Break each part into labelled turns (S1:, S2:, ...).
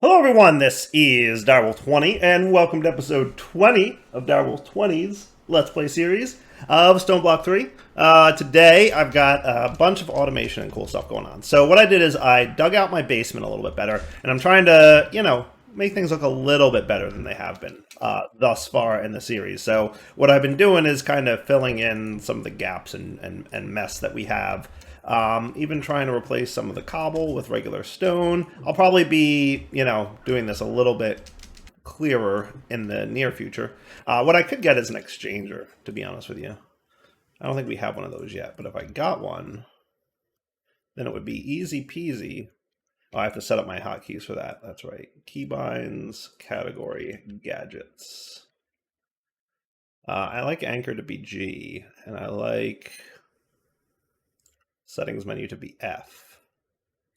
S1: Hello everyone, this is Direwolf20, and welcome to episode 20 of Direwolf20's Let's Play series of Stoneblock3. Today I've got a bunch of automation and cool stuff going on. So what I did is I dug out my basement a little bit better, and I'm trying to, make things look a little bit better than they have been thus far in the series. So what I've been doing is kind of filling in some of the gaps and mess that we have. Even trying to replace some of the cobble with regular stone. I'll probably be, doing this a little bit clearer in the near future. What I could get is an exchanger, to be honest with you. I don't think we have one of those yet, but if I got one, then it would be easy peasy. Oh, I have to set up my hotkeys for that. That's right. Keybinds, category, gadgets. I like anchor to be G, and I like settings menu to be F.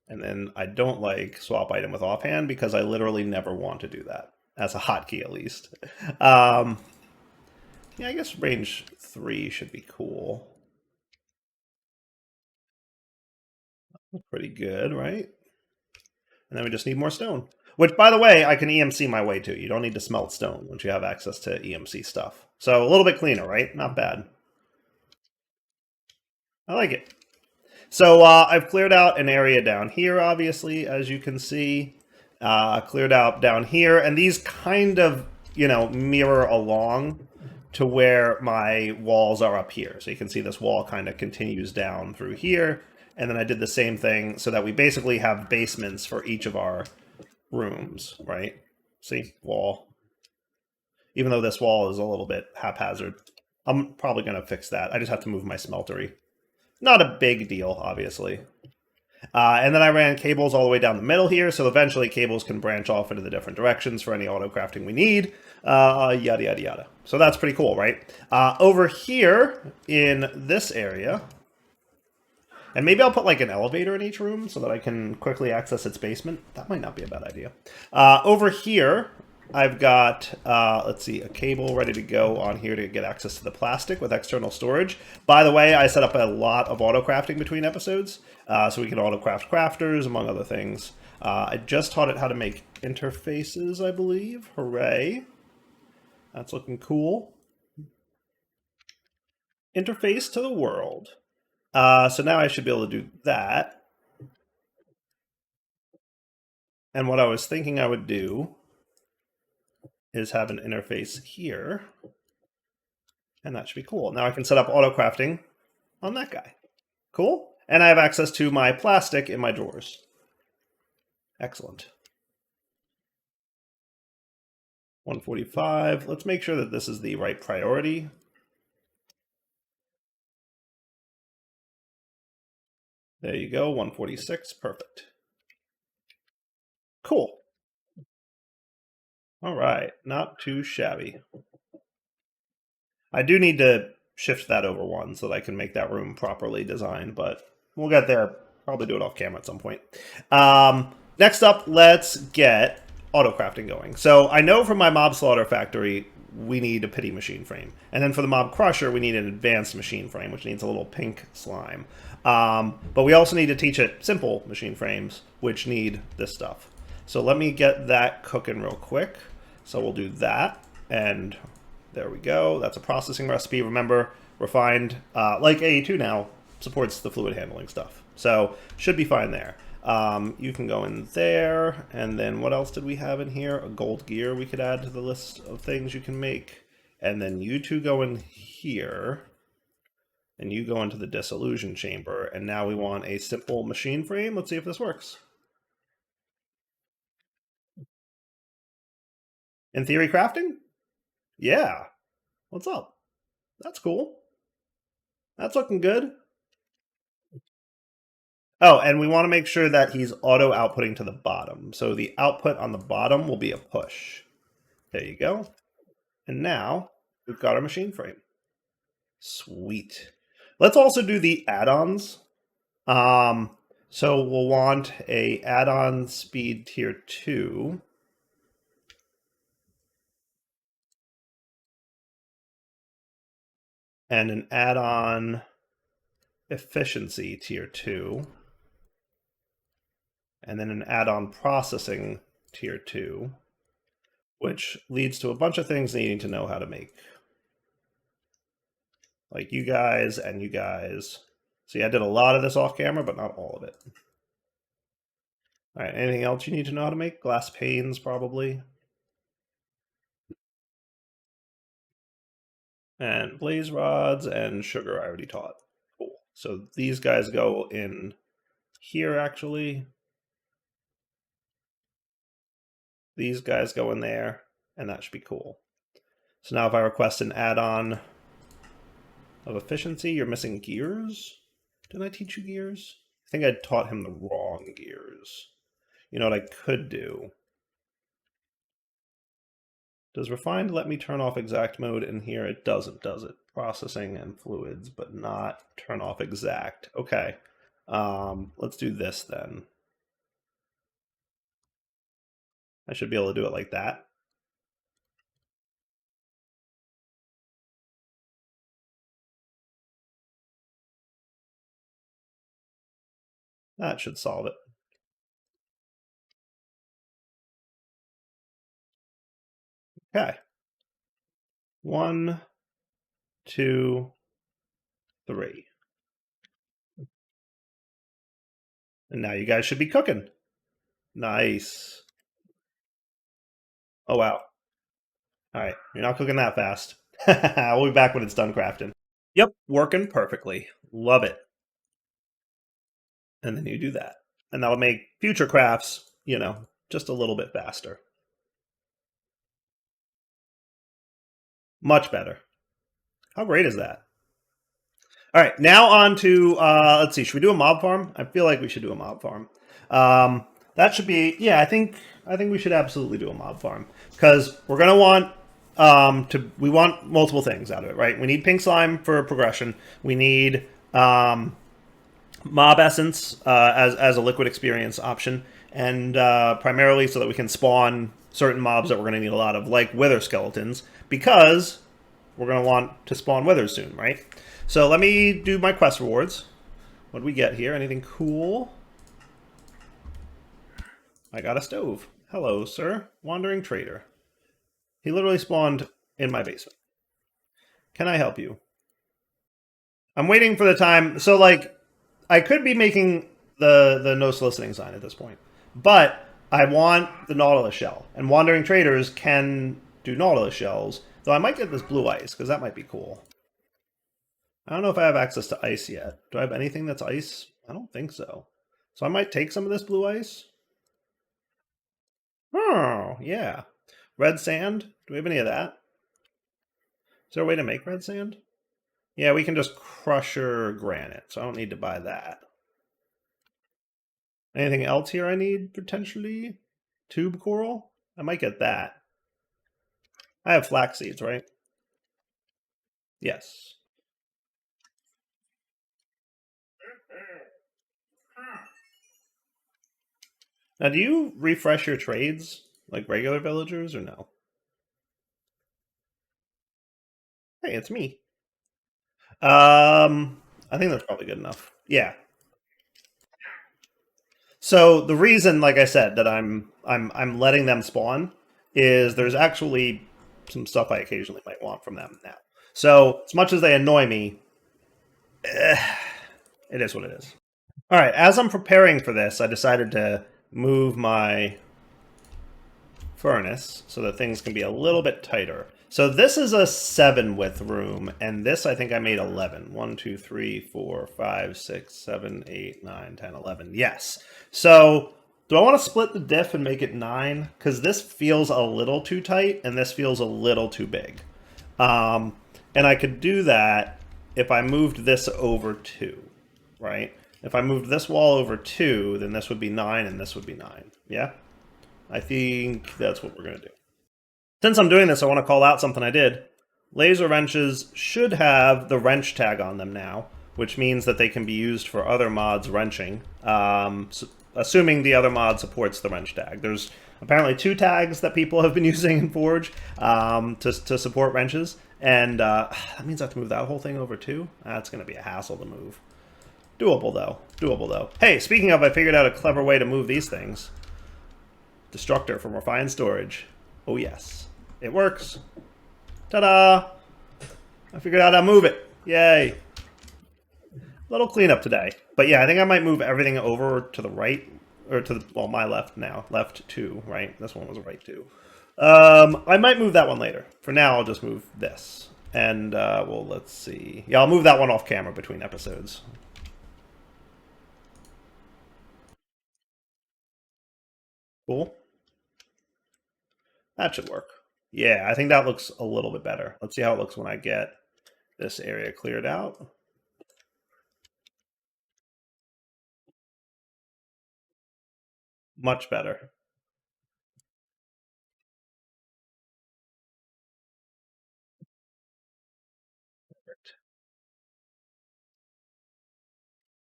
S1: And then I don't like swap item with offhand because I literally never want to do that, as a hotkey at least. Yeah, I guess range 3 should be cool. Pretty good, right? And then we just need more stone. Which, by the way, I can EMC my way to. You don't need to smelt stone once you have access to EMC stuff. So a little bit cleaner, right? Not bad. I like it. So I've cleared out an area down here, obviously, as you can see. Cleared out down here. And these kind of, mirror along to where my walls are up here. So you can see this wall kind of continues down through here. And then I did the same thing so that we basically have basements for each of our rooms, right? See? Wall. Even though this wall is a little bit haphazard. I'm probably going to fix that. I just have to move my smeltery. Not a big deal, obviously. And then I ran cables all the way down the middle here, so eventually cables can branch off into the different directions for any auto crafting we need. Yada, yada, yada. So that's pretty cool, right? Over here in this area, and maybe I'll put like an elevator in each room so that I can quickly access its basement. That might not be a bad idea. Over here, I've got, let's see, a cable ready to go on here to get access to the plastic with external storage. By the way, I set up a lot of auto crafting between episodes, so we can auto craft crafters, among other things. I just taught it how to make interfaces, I believe. Hooray. That's looking cool. Interface to the world. So now I should be able to do that. And what I was thinking I would do is have an interface here. And that should be cool. Now I can set up auto crafting on that guy. Cool. And I have access to my plastic in my drawers. Excellent. 145. Let's make sure that this is the right priority. There you go, 146, perfect. Cool. All right, not too shabby. I do need to shift that over one so that I can make that room properly designed, but we'll get there. Probably do it off camera at some point. Next up, let's get auto crafting going. So I know from my mob slaughter factory, we need a pity machine frame. And then for the mob crusher, we need an advanced machine frame, which needs a little pink slime. But we also need to teach it simple machine frames, which need this stuff. So let me get that cooking real quick. So we'll do that, and there we go. That's a processing recipe. Remember, refined, like AE2 now, supports the fluid handling stuff. So should be fine there. You can go in there, and then what else did we have in here? A gold gear we could add to the list of things you can make. And then you two go in here, and you go into the dissolution chamber, and now we want a simple machine frame. Let's see if this works. In theory crafting? Yeah. What's up? That's cool. That's looking good. Oh, and we want to make sure that he's auto outputting to the bottom. So the output on the bottom will be a push. There you go. And now we've got our machine frame. Sweet. Let's also do the add-ons. So we'll want a add-on speed tier 2. And an add-on efficiency tier 2. And then an add-on processing tier 2, which leads to a bunch of things needing to know how to make. Like you guys and you guys. See, I did a lot of this off camera, but not all of it. All right, anything else you need to know how to make? Glass panes, probably. And blaze rods and sugar I already taught. Cool. So these guys go in here, actually. These guys go in there, and that should be cool. So now if I request an add-on of efficiency, you're missing gears? Didn't I teach you gears? I think I taught him the wrong gears. You know what I could do? Does refined let me turn off exact mode in here? It doesn't, does it? Processing and fluids, but not turn off exact. Okay. Let's do this then. I should be able to do it like that. That should solve it. Okay. 1, 2, 3. And now you guys should be cooking. Nice. Oh, wow. All right, you're not cooking that fast. I'll be back when it's done crafting. Yep, working perfectly. Love it. And then you do that. And that'll make future crafts, you know, just a little bit faster. Much better. How great is that? All right, now on to, let's see, should we do a mob farm? I feel like we should do a mob farm. That should be, yeah, I think we should absolutely do a mob farm. Because we're going to want, we want multiple things out of it, right? We need pink slime for progression. We need mob essence as a liquid experience option. And primarily so that we can spawn certain mobs that we're going to need a lot of, like wither skeletons. Because we're going to want to spawn withers soon, right? So let me do my quest rewards. What do we get here? Anything cool? I got a stove. Hello, sir. Wandering trader. He literally spawned in my basement. Can I help you? I'm waiting for the time. So, like, I could be making the no soliciting sign at this point. But I want the Nautilus shell. And wandering traders can do Nautilus shells. Though I might get this blue ice, because that might be cool. I don't know if I have access to ice yet. Do I have anything that's ice? I don't think so. So I might take some of this blue ice. Oh, yeah. Red sand? Do we have any of that? Is there a way to make red sand? Yeah, we can just crusher granite, so I don't need to buy that. Anything else here I need, potentially? Tube coral? I might get that. I have flax seeds, right? Yes. Now, do you refresh your trades like regular villagers or no? Hey, it's me. I think that's probably good enough. Yeah. So the reason, like I said, that I'm letting them spawn is there's actually some stuff I occasionally might want from them now. So as much as they annoy me, it is what it is. All right, as I'm preparing for this, I decided to move my furnace so that things can be a little bit tighter. So this is a 7 width room, and this I think I made 11. 1, 2, 3, 4, 5, 6, 7, 8, 9, 10, 11. Yes. So do I want to split the diff and make it 9? Because this feels a little too tight, and this feels a little too big. And I could do that if I moved this over 2, right? If I moved this wall over 2, then this would be 9, and this would be 9. Yeah? I think that's what we're going to do. Since I'm doing this, I want to call out something I did. Laser wrenches should have the wrench tag on them now, which means that they can be used for other mods wrenching, assuming the other mod supports the wrench tag. There's apparently 2 tags that people have been using in Forge to support wrenches, and that means I have to move that whole thing over too? That's going to be a hassle to move. Doable, though. Doable, though. Hey, speaking of, I figured out a clever way to move these things. Destructor from Refined Storage. Oh yes, it works. Ta-da! I figured out how to move it. Yay! Little cleanup today. But yeah, I think I might move everything over to the right, or to the, well, my left now. Left 2, right? This one was right 2. I might move that one later. For now, I'll just move this. And, well, let's see. Yeah, I'll move that one off camera between episodes. Cool. That should work. Yeah, I think that looks a little bit better. Let's see how it looks when I get this area cleared out. Much better.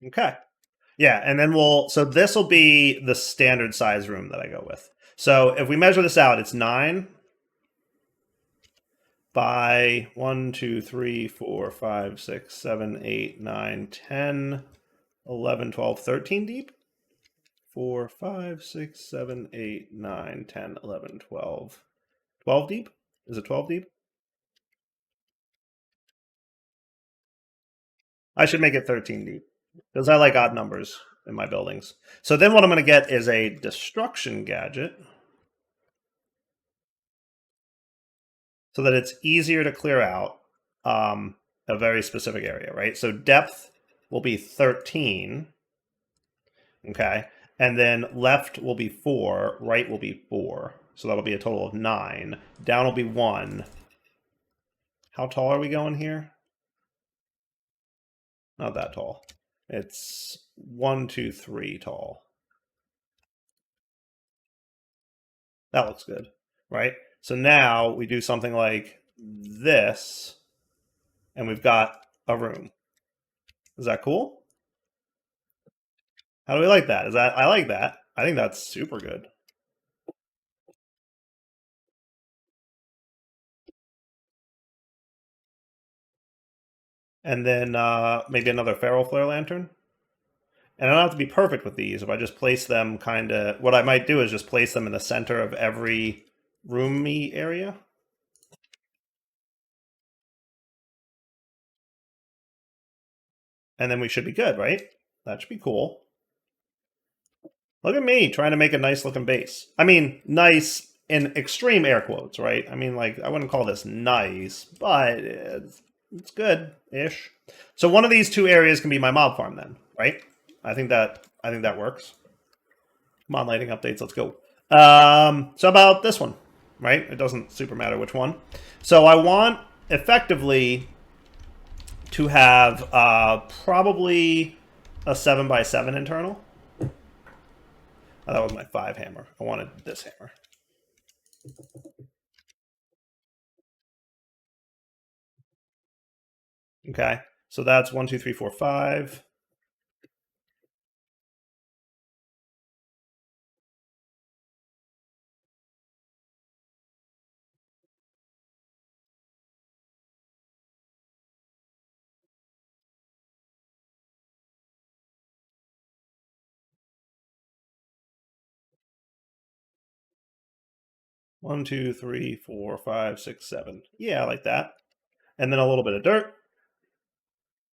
S1: Okay. Yeah, and then so this will be the standard size room that I go with. So if we measure this out, it's 9 by 1, 2, 3, 4, 5, 6, 7, 8, 9, 10, 11, 12, 13 deep. 4, 5, 6, 7, 8, 9, 10, 11, 12. 12 deep? Is it 12 deep? I should make it 13 deep because I like odd numbers in my buildings. So then what I'm going to get is a destruction gadget so that it's easier to clear out a very specific area, right? So depth will be 13, okay? And then left will be 4, right will be 4. So that'll be a total of 9. Down will be 1. How tall are we going here? Not that tall. It's 1, 2, 3 tall. That looks good, right? So now we do something like this, and we've got a room. Is that cool? How do we like that? I like that. I think that's super good. And then maybe another feral flare lantern. And I don't have to be perfect with these. If I just place them kind of, what I might do is just place them in the center of every roomy area. And then we should be good, right? That should be cool. Look at me trying to make a nice looking base. I mean, nice in extreme air quotes, right? I mean, like, I wouldn't call this nice, but it's good-ish. So one of these 2 areas can be my mob farm then, right? I think that works. Come on, lighting updates, let's go. So about this one, right? It doesn't super matter which one. So I want effectively to have probably a 7x7 internal. Oh, that was my 5 hammer. I wanted this hammer. Okay, so that's 1, 2, 3, 4, 5. One, two, three, 4, 5, 6, 7. Yeah, I like that. And then a little bit of dirt.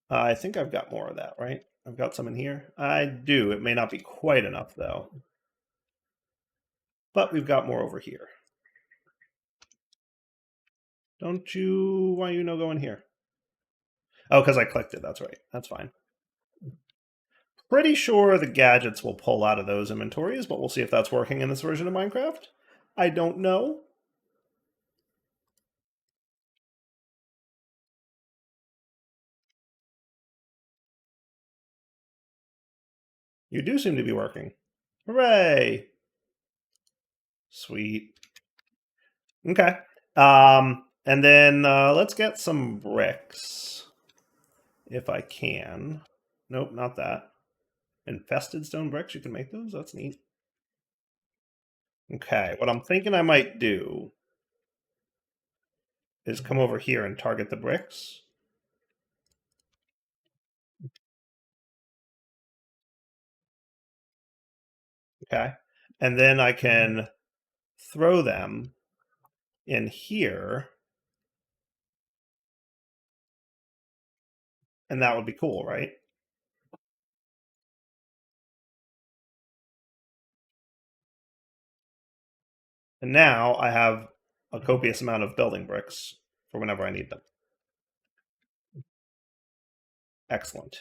S1: I think I've got more of that, right? I've got some in here. I do. It may not be quite enough, though. But we've got more over here. Why you no go in here? Oh, because I clicked it. That's right. That's fine. Pretty sure the gadgets will pull out of those inventories, but we'll see if that's working in this version of Minecraft. I don't know. You do seem to be working. Hooray! Sweet. Okay. And then let's get some bricks. If I can. Nope, not that. Infested stone bricks, you can make those? That's neat. Okay, what I'm thinking I might do is come over here and target the bricks. Okay. And then I can throw them in here, and that would be cool, right? And now I have a copious amount of building bricks for whenever I need them. Excellent.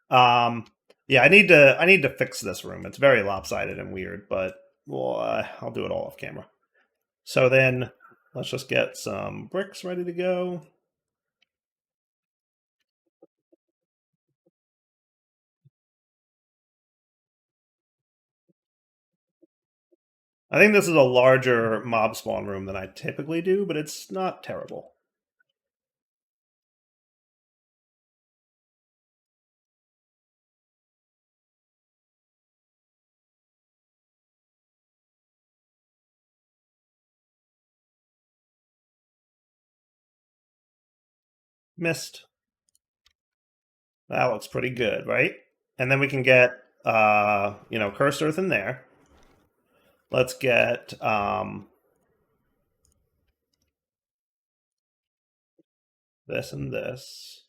S1: Yeah, I need to fix this room. It's very lopsided and weird, but well, I'll do it all off camera. So then let's just get some bricks ready to go. I think this is a larger mob spawn room than I typically do, but it's not terrible. Missed. That looks pretty good, right? And then we can get, cursed earth in there. Let's get this and this.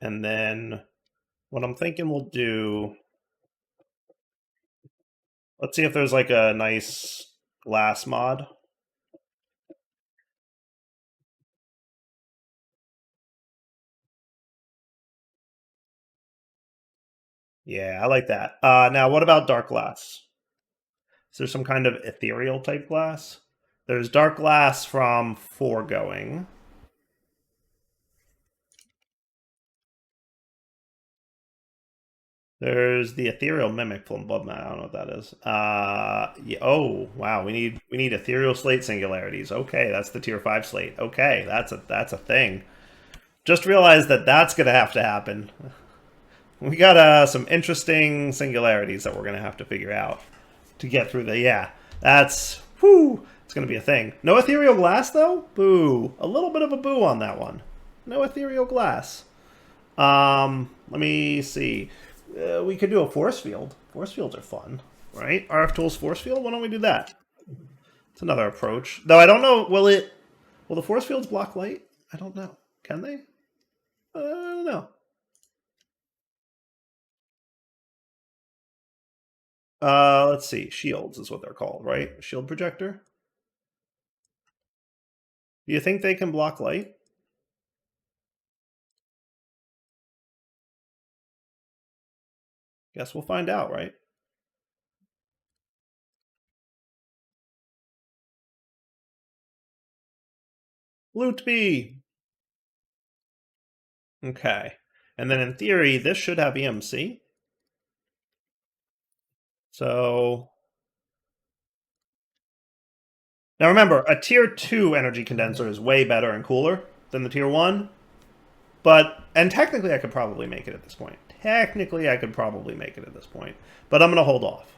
S1: And then what I'm thinking we'll do, let's see if there's like a nice glass mod. Yeah, I like that. Now, what about dark glass? Is there some kind of ethereal type glass? There's dark glass from foregoing. There's the ethereal mimic from Blood. I don't know what that is. Yeah, oh wow, we need ethereal slate singularities. Okay, that's the tier 5 slate. Okay, that's a thing. Just realized that that's gonna have to happen. We got some interesting singularities that we're gonna have to figure out to get through the. Yeah, that's whoo. It's gonna be a thing. No ethereal glass though. Boo. A little bit of a boo on that one. No ethereal glass. Let me see. We could do a force field. Force fields are fun, right? RF Tools force field. Why don't we do that? It's another approach. Though I don't know. Will the force fields block light? I don't know. Can they? I don't know. Let's see. Shields is what they're called, right? Shield projector. Do you think they can block light? Guess we'll find out, right? Loot B. Okay. And then in theory, this should have EMC. So now remember, a tier 2 energy condenser is way better and cooler than the tier 1. And technically I could probably make it at this point. Technically I could probably make it at this point. But I'm going to hold off.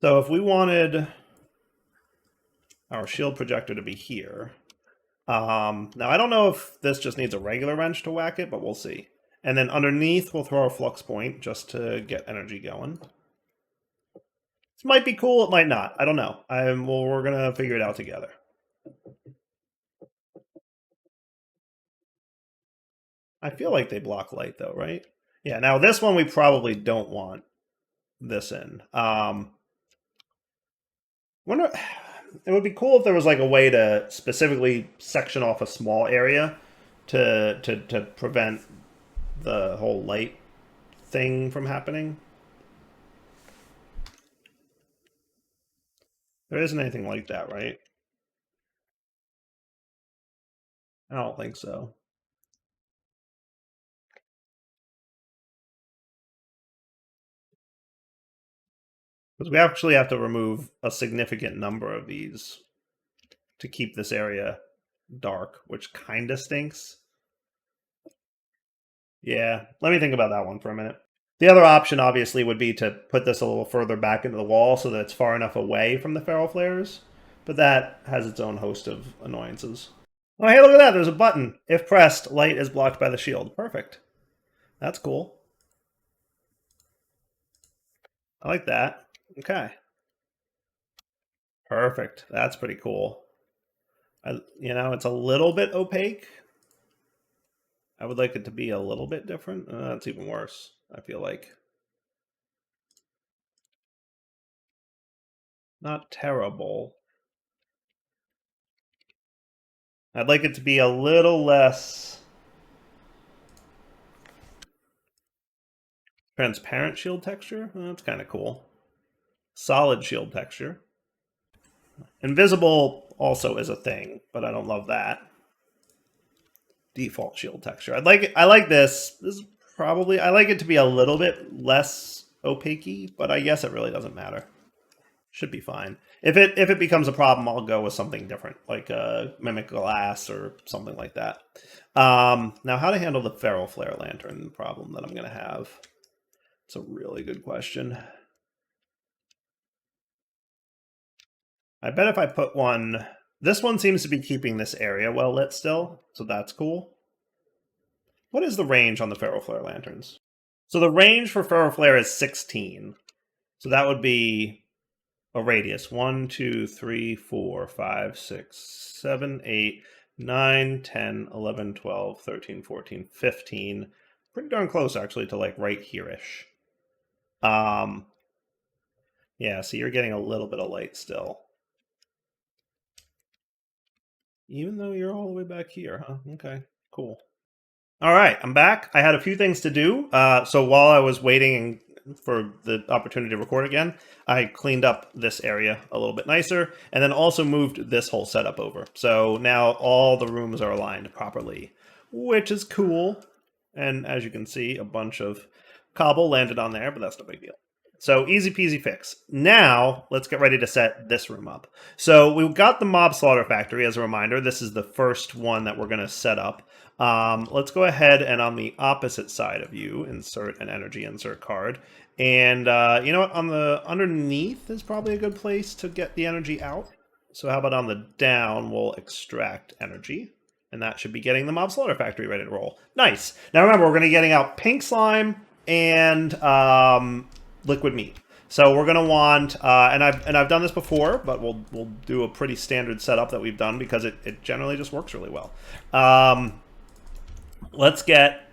S1: So if we wanted our shield projector to be here. Now I don't know if this just needs a regular wrench to whack it, but we'll see. And then underneath we'll throw a flux point just to get energy going. This might be cool, it might not. I don't know. We're going to figure it out together. I feel like they block light though, right? Yeah, now this one we probably don't want this in. Wonder it would be cool if there was like a way to specifically section off a small area to prevent the whole light thing from happening. There isn't anything like that, right? I don't think so. Because we actually have to remove a significant number of these to keep this area dark, which kind of stinks. Yeah, let me think about that one for a minute. The other option, obviously, would be to put this a little further back into the wall so that it's far enough away from the feral flares, but that has its own host of annoyances. Oh, hey, look at that. There's a button. If pressed, light is blocked by the shield. Perfect. That's cool. I like that. Okay. Perfect. That's pretty cool. It's a little bit opaque. I would like it to be a little bit different. That's even worse, I feel like. Not terrible. I'd like it to be a little less transparent shield texture. That's kind of cool. Solid shield texture. Invisible also is a thing, but I don't love that. Default shield texture. I like this. This is probably I like it to be a little bit less opaque, but I guess it really doesn't matter. Should be fine. If it becomes a problem, I'll go with something different, like mimic glass or something like that. Now, how to handle the feral flare lantern problem that I'm going to have? It's a really good question. I bet if I put one... This one seems to be keeping this area well lit still, so that's cool. What is the range on the feral flare lanterns? So the range for feral flare is 16. So that would be a radius 1, 2, 3, 4, 5, 6, 7, 8, 9, 10, 11, 12, 13, 14, 15. Pretty darn close, actually, to like right here-ish. Yeah, so you're getting a little bit of light still. Even though you're all the way back here, huh? Okay, cool. All right, I'm back. I had a few things to do. So while I was waiting for the opportunity to record again, I cleaned up this area a little bit nicer and then also moved this whole setup over. So now all the rooms are aligned properly, which is cool. And as you can see, a bunch of cobble landed on there, but that's no big deal. So easy peasy fix. Now let's get ready to set this room up. So we've got the mob slaughter factory as a reminder. This is the first one that we're going to set up. Let's go ahead and on the opposite side of you, insert an energy insert card. And you know what? On the underneath is probably a good place to get the energy out. So how about on the down, we'll extract energy. And that should be getting the mob slaughter factory ready to roll. Nice. Now remember, we're going to be getting out pink slime and liquid meat. So we're going to want, and I've done this before, but we'll do a pretty standard setup that we've done because it generally just works really well. Let's get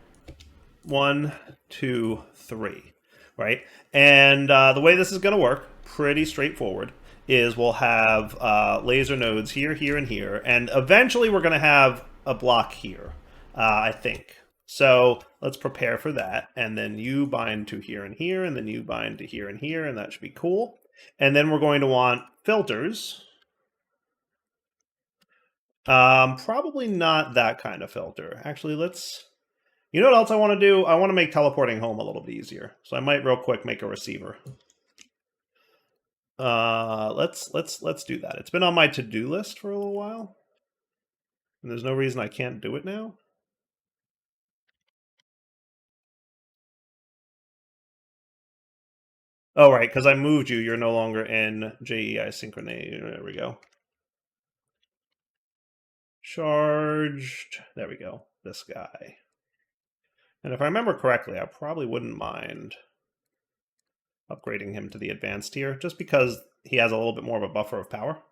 S1: 1, 2, 3, right? And the way this is going to work, pretty straightforward, is we'll have laser nodes here, here, and here, and eventually we're going to have a block here, I think. So let's prepare for that, and then you bind to here and here, and then you bind to here and here, and that should be cool. And then we're going to want filters. Probably not that kind of filter. Actually, let's... You know what else I want to do? I want to make teleporting home a little bit easier. So I might real quick make a receiver. Let's do that. It's been on my to-do list for a little while. And there's no reason I can't do it now. Oh, right, because I moved you. You're no longer in JEI Synchrony. There we go. Charged. There we go. This guy. And if I remember correctly, I probably wouldn't mind upgrading him to the advanced tier, just because he has a little bit more of a buffer of power.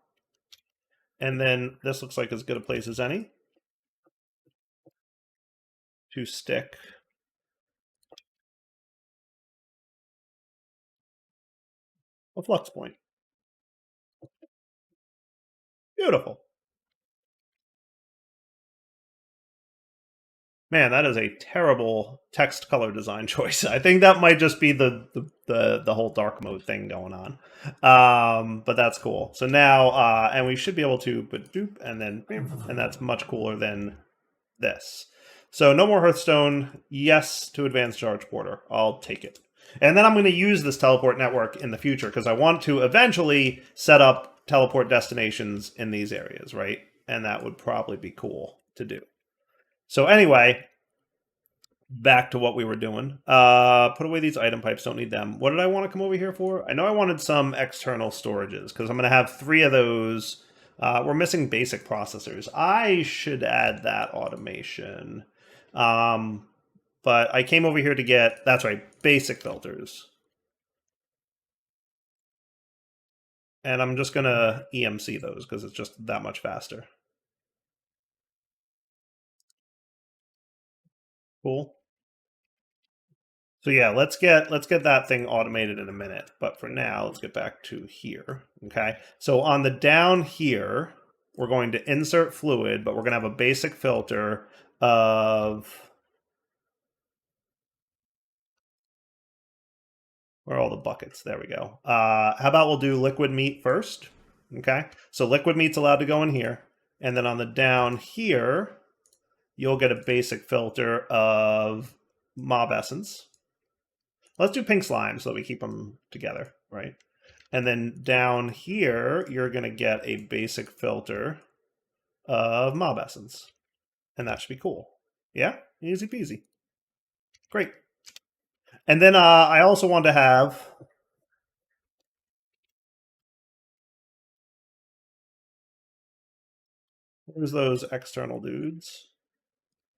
S1: And then this looks like as good a place as any to stick a flux point. Beautiful. Man, that is a terrible text color design choice. I think that might just be the whole dark mode thing going on. But that's cool. So now, and we should be able to, but doop, and then, and that's much cooler than this. So no more Hearthstone. Yes to advanced charge porter. I'll take it. And then I'm going to use this teleport network in the future because I want to eventually set up teleport destinations in these areas, right? And that would probably be cool to do. So anyway, back to what we were doing. Put away these item pipes, don't need them. What did I want to come over here for? I know I wanted some external storages because I'm going to have 3 of those. We're missing basic processors. I should add that automation. But I came over here to get, that's right, basic filters. And I'm just going to EMC those because it's just that much faster. Cool. So yeah, let's get that thing automated in a minute. But for now, let's get back to here. Okay. So on the down here, we're going to insert fluid, but we're going to have a basic filter of, where are all the buckets? There we go. How about we'll do liquid meat first? Okay. So liquid meat's allowed to go in here. And then on the down here, you'll get a basic filter of mob essence. Let's do pink slime so that we keep them together, right? And then down here, you're going to get a basic filter of mob essence. And that should be cool. Yeah? Easy peasy. Great. And then I also want to have... Where's those external dudes?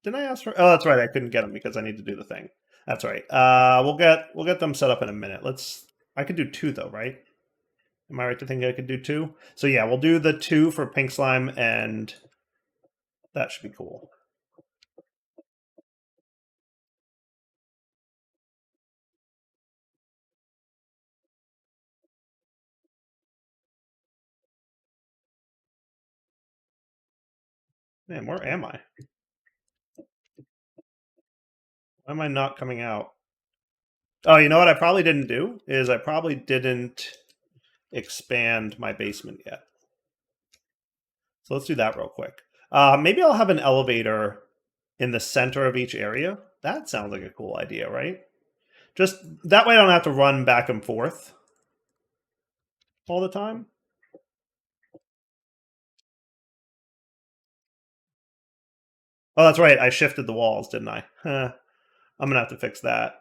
S1: Didn't I ask for... Oh, that's right. I couldn't get them because I need to do the thing. That's right. We'll get them set up in a minute. I could do 2 though, right? Am I right to think I could do 2? So yeah, we'll do the 2 for pink slime, and that should be cool. Man, where am I? Why am I not coming out? Oh, you know what I probably didn't do? Is I probably didn't expand my basement yet. So let's do that real quick. Maybe I'll have an elevator in the center of each area. That sounds like a cool idea, right? Just that way I don't have to run back and forth all the time. Oh, that's right. I shifted the walls, didn't I? Huh. I'm going to have to fix that.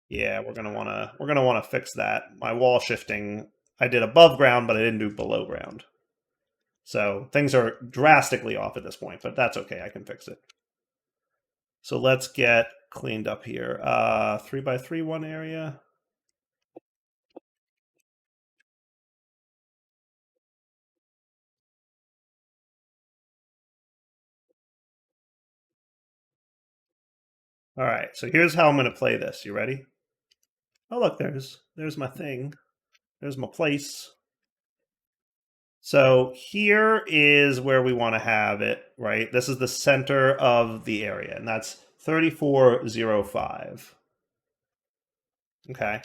S1: Yeah, we're gonna want to fix that. My wall shifting, I did above ground, but I didn't do below ground. So things are drastically off at this point, but that's okay. I can fix it. So let's get cleaned up here. 3x3 one area. All right, so here's how I'm going to play this. You ready? Oh, look, there's my thing. There's my place. So here is where we want to have it, right? This is the center of the area, and that's 3405. Okay.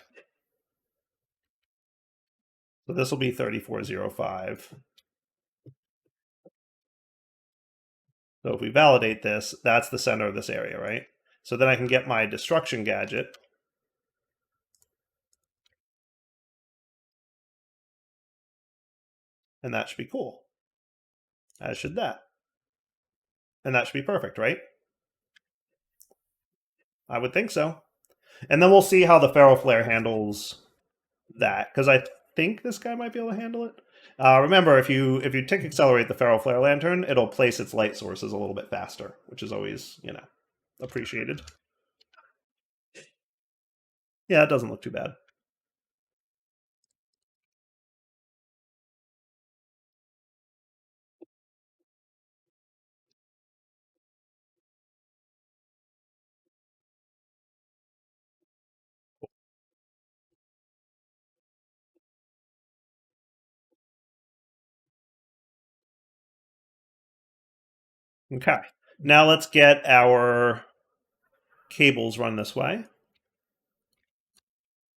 S1: So this will be 3405. So if we validate this, that's the center of this area, right? So then I can get my destruction gadget. And that should be cool. As should that. And that should be perfect, right? I would think so. And then we'll see how the ferro flare handles that, because I think this guy might be able to handle it. Remember, if you tick accelerate the ferro flare lantern, it'll place its light sources a little bit faster, which is always, appreciated. Yeah, it doesn't look too bad. Okay. Now let's get our cables run this way.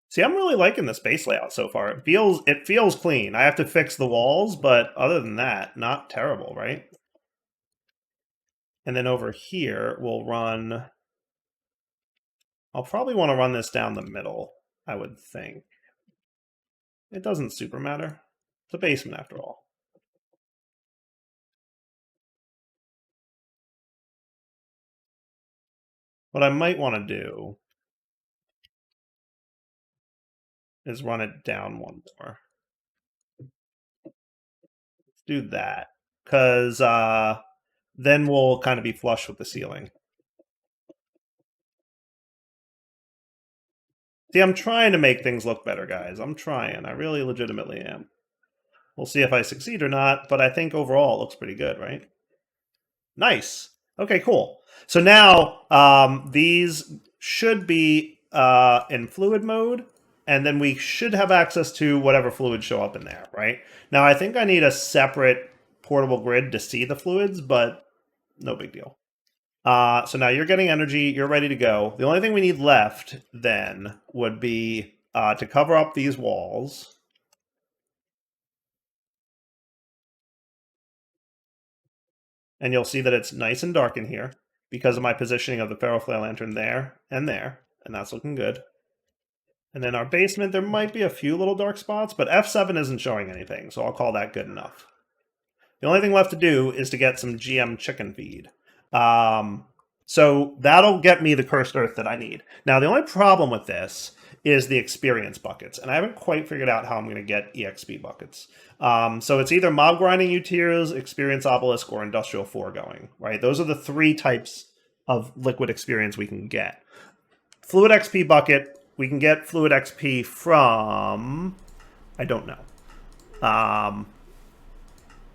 S1: See, I'm really liking this base layout so far. It feels clean. I have to fix the walls, but other than that, not terrible, right? And then over here, we'll run... I'll probably want to run this down the middle, I would think. It doesn't super matter. It's a basement after all. What I might want to do is run it down one more. Let's do that. Because then we'll kind of be flush with the ceiling. See, I'm trying to make things look better, guys. I'm trying. I really legitimately am. We'll see if I succeed or not, but I think overall it looks pretty good, right? Nice. Okay, cool. So now these should be in fluid mode, and then we should have access to whatever fluids show up in there, right? Now, I think I need a separate portable grid to see the fluids, but no big deal. So now you're getting energy, you're ready to go. The only thing we need left then would be to cover up these walls. And you'll see that it's nice and dark in here because of my positioning of the ferroflare lantern there, and that's looking good. And then our basement, there might be a few little dark spots, but F7 isn't showing anything, so I'll call that good enough. The only thing left to do is to get some GM chicken feed. So that'll get me the cursed earth that I need. Now, the only problem with this is the experience buckets, and I haven't quite figured out how I'm going to get EXP buckets. So it's either mob grinding U-tiers, experience obelisk, or industrial foregoing, right? Those are the 3 types of liquid experience we can get. Fluid XP bucket, we can get fluid XP from... I don't know.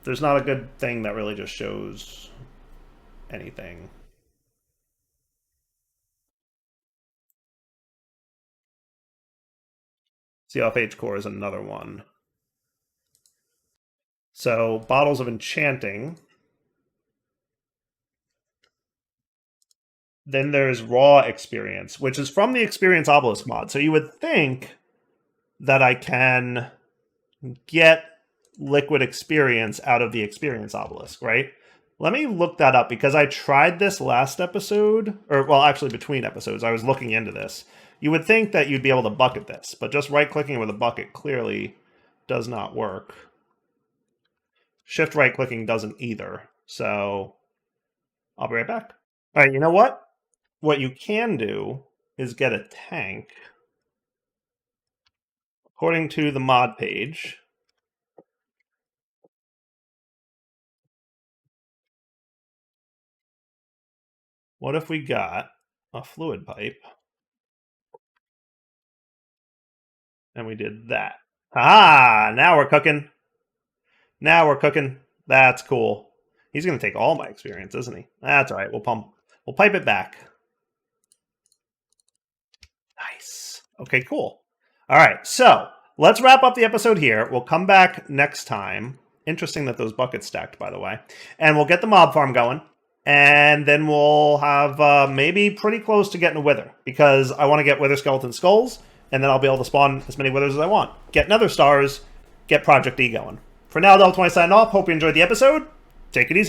S1: There's not a good thing that really just shows anything. CLFH core is another one. So, bottles of enchanting. Then there's raw experience, which is from the experience obelisk mod. So you would think that I can get liquid experience out of the experience obelisk, right? Let me look that up because I tried this last episode, or well, actually between episodes, I was looking into this. You would think that you'd be able to bucket this, but just right-clicking with a bucket clearly does not work. Shift right-clicking doesn't either, so I'll be right back. All right, you know what? What you can do is get a tank. According to the mod page, what if we got a fluid pipe and we did that? Ah, now we're cooking. Now we're cooking. That's cool. He's going to take all my experience, isn't he? That's all right. We'll pipe it back. Nice. Okay, cool. All right, so let's wrap up the episode here. We'll come back next time. Interesting that those buckets stacked, by the way. And we'll get the mob farm going. And then we'll have maybe pretty close to getting a wither, because I want to get wither skeleton skulls, and then I'll be able to spawn as many withers as I want. Get nether stars, get Project E going. For now, Ep20 signing off. Hope you enjoyed the episode. Take it easy.